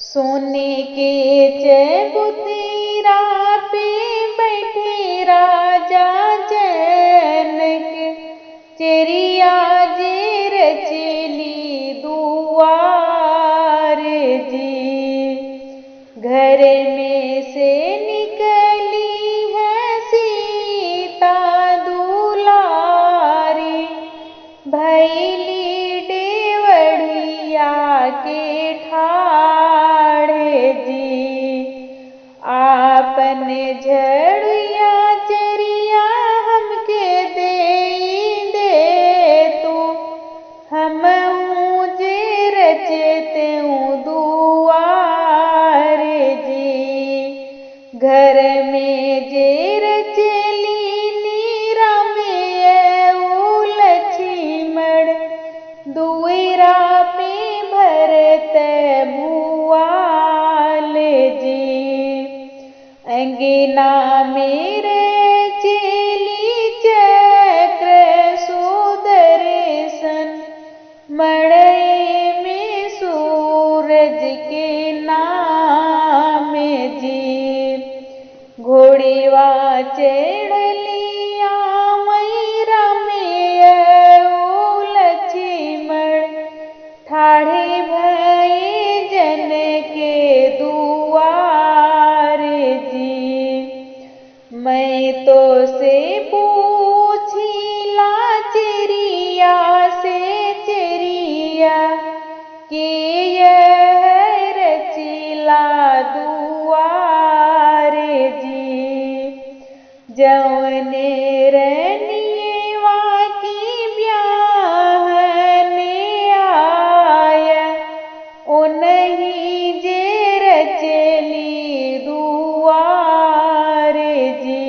सोने के चबूतरा पे बैठे राजा जनक, चेरिया जे रचली दुआर जी। घर में से निकली है सीता दुलारी, भैली डेवढ़िया के ठाढ़े जी। आपन झड़िया चरिया हमके दे तू, हमहू जे रचतेऊ दुआर जी। घर में जे रचली नीरा में लक्ष्मण, दुईरा पे भरत भुआल जी। अंगना में रचली चक्र सुदर्शन, मड़ई में सूरज के नाम जी। घोड़ीवा चढ़लिया मैरा में लक्ष्मण, ठाढ़े भये जन के दुआर जी। मैं तो से पूछिला चेरिया से चेरिया, कि यह रचिला दुआर जी। जौने रनियवा की ब्याहन आया, उन्हीं जे रचली दुआर जी।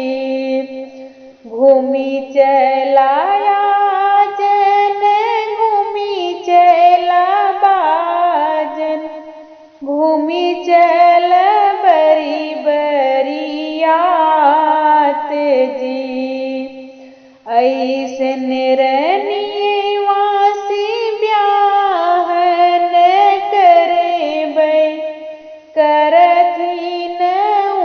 घूमी चलाया जन, घूमी चला बाजन, घूमी चल बरी बरियात जी। ऐसन रनियवा से ब्याहन करेबै, करथिन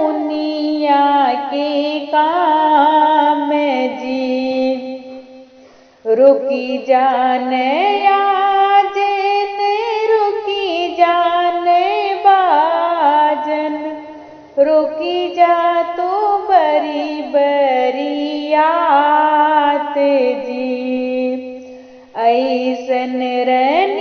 उनिया के काम जी। रुकी जान आजन, रुकी जान बाजन, रुकी जा तो बरी बरियात जी। ऐसन रन